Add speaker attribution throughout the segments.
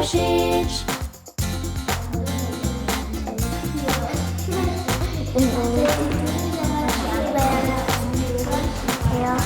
Speaker 1: všeč.
Speaker 2: Ja.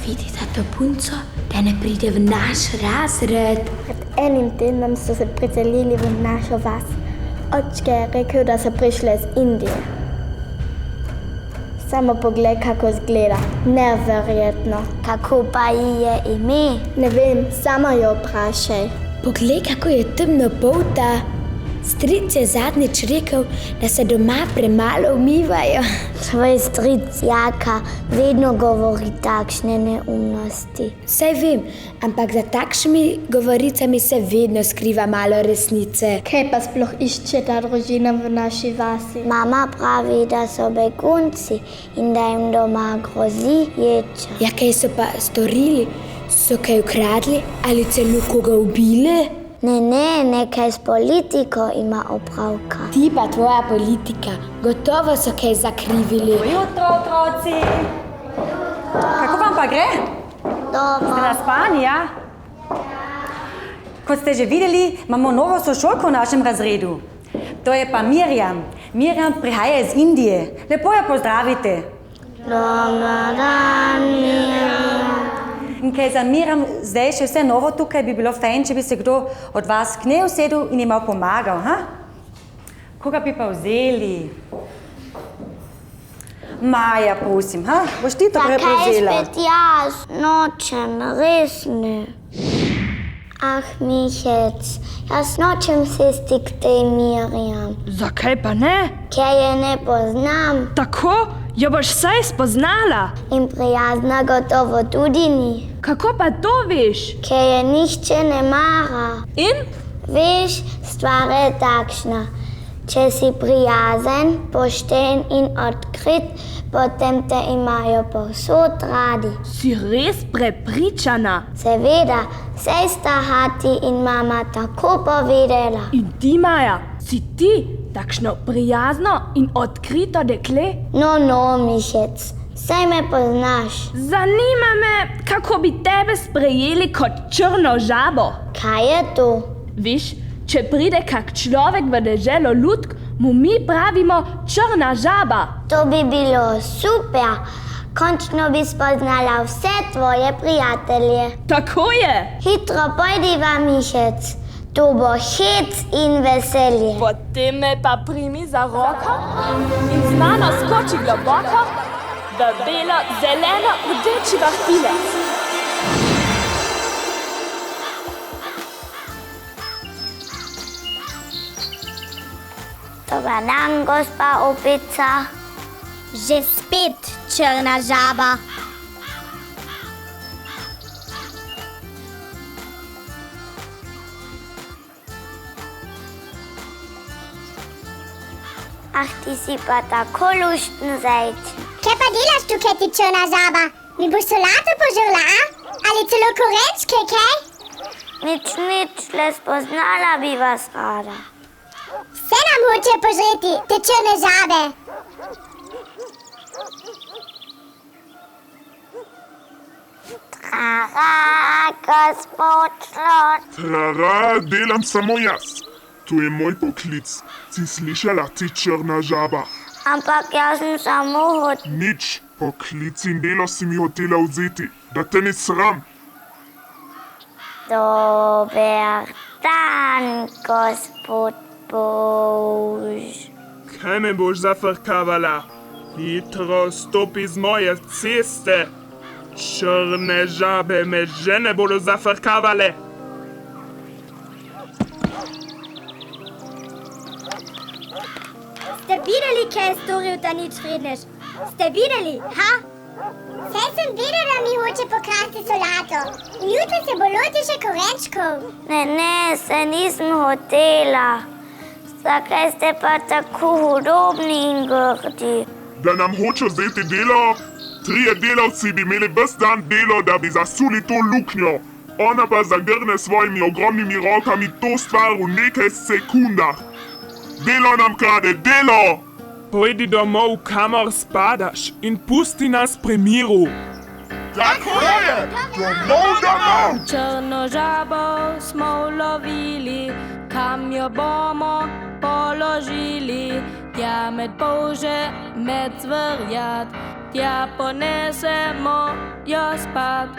Speaker 3: Vidite to punco, da ne pride v naš razred.
Speaker 2: Pred enim tednom so se priselili v našo vas. Očke je rekel, da so prišli iz Indije. Samo poglej, kako izgleda. Neverjetno.
Speaker 4: Kako pa ji je ime?
Speaker 2: Ne vem, samo jo vprašaj.
Speaker 3: Poglej, kako je temno polta. Stric je zadnjič rekel, da se doma premalo umivajo.
Speaker 4: Tvoj stric Jaka vedno govori takšne neumnosti.
Speaker 3: Saj vem, ampak za takšnimi govoricami se vedno skriva malo resnice.
Speaker 2: Kaj pa sploh išče ta družina v naši vasi?
Speaker 4: Mama pravi, da so begunci in da jim doma grozi ječa.
Speaker 3: Ja, kaj so pa storili? So kaj ukradli ali celo koga ubili?
Speaker 4: Ne, nekaj s politiko ima opravka.
Speaker 3: Ti pa tvoja politika. Gotovo so kaj zakrivili.
Speaker 5: Jutro, otroci! Kako vam pa gre?
Speaker 4: Dobro.
Speaker 5: Ste naspani, ja? Kot ste že videli, imamo novo sošolko v našem razredu. To je pa Mirjam. Mirjam prihaja iz Indije. Lepo jo pozdravite.
Speaker 4: Dobar dan, Mirjam.
Speaker 5: In kaj za Mirjam zdaj še vse novo tukaj, bi bilo fajn, če bi se kdo od vas k njej usedel in jim pomagal. Ha? Koga bi pa vzeli? Maja, prosim, ha? Boš ti to prevzela?
Speaker 4: Zakaj spet jaz? Nočem, res ne. Ah, Michec, jaz nočem sesti k tej Mirjam,
Speaker 6: Zakaj pa ne?
Speaker 4: ker je ne poznam
Speaker 6: Tako? Jo boš vsaj spoznala.
Speaker 4: in prijazna gotovo tudi ni,
Speaker 6: Kako pa to veš?
Speaker 4: ker je nihče ne mara.
Speaker 6: In?
Speaker 4: Veš, stvar je takšna. Če si prijazen, pošten in odkrit, potem te imajo povsod radi.
Speaker 6: Si res prepričana?
Speaker 4: Seveda, saj sta Hati in mama tako povedala.
Speaker 6: In ti, Maja, si ti takšno prijazno in odkrito dekle?
Speaker 4: No, Michec, saj me poznaš.
Speaker 6: Zanima me, kako bi tebe sprejeli kot črno žabo.
Speaker 4: Kaj je to?
Speaker 6: Veš, če pride kak človek v deželo lutk, mu mi pravimo črna žaba.
Speaker 4: To bi bilo super. Končno bi spoznala vse tvoje prijatelje.
Speaker 6: Tako je.
Speaker 4: Hitro pojdiva, Michec. To bo hec in veselje.
Speaker 6: Potem me pa primi za roko in z mano skoči globoko v belo, zeleno, rdeči vrtinec.
Speaker 4: Dobar dan, gospa opica.
Speaker 7: Že spet črna žaba.
Speaker 4: Ach, ti si pa tako lušten zajč.
Speaker 7: Kaj pa delaš tukaj, ti črna žaba? Mi boš solato požrla, a? Ali celo korenčke, kaj?
Speaker 4: Nič, le spoznala bi vas rada.
Speaker 7: Vse nam hoče požreti, te črne žabe.
Speaker 4: Gospod Šlot.
Speaker 8: Trara, delam samo jaz. To je moj poklic. Si slišala, ti črna žaba?
Speaker 4: Ampak jaz sem samo
Speaker 8: Nič, poklic in delo si mi hotela vzeti. Da te ni sram.
Speaker 4: Dober dan, gospod Bož.
Speaker 8: Kaj me boš zafrkavala? Hitro stopi z moje ceste. Črne žabe me že ne bodo zafrkavale.
Speaker 7: Ste videli, kaj je storil ta nič vrednež? Ste videli, ha? Saj sem videla, da mi hoče pokrasti solato. In jutri se bo lotil še korenčkov.
Speaker 4: Ne, se nisem hotela. Zakaj ste pa tako hudobni in grdi?
Speaker 8: Da nam hoče vzeti delo? Trije delavci bi imeli ves dan delo, da bi zasuli to luknjo. Ona pa zagrne svojimi ogromnimi rokami to stvar v nekaj sekundah. Delo nam krade, delo! Pojdi domov, kamor spadaš in pusti nas pri miru. Tako je! Domov!
Speaker 6: Črno žabo smo ulovili, kam jo bomo položili. Tja med polže, med zvrjat, tja ponesemo jo spat.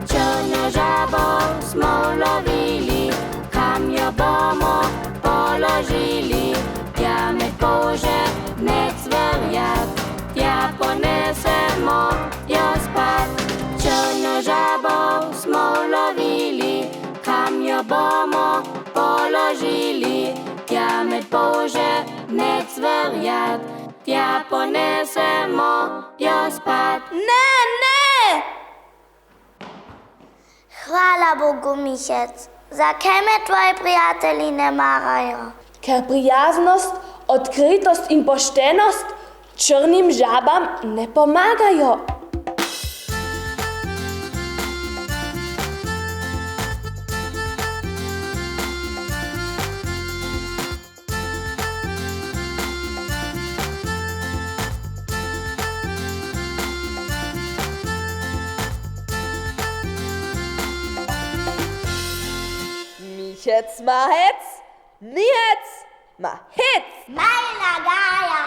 Speaker 6: Črno žabo smo ulovili, kam jo bomo položili. Tja med polže, med zvrjat, tja ponesemo jo spat. Črno žabo smo ulovili, kam jo bomo položili. Tja med polže, med zvrjat, tja ponesemo jo spat. Ne!
Speaker 4: Hvala Bogu, Mišec. Zakaj me tvoji prijatelji ne marajo?
Speaker 6: Ker prijaznost, odkritost in poštenost črnim žabam ne pomagajo.
Speaker 1: Michec ma hec, Michec ma hec.
Speaker 7: Malina Gaja.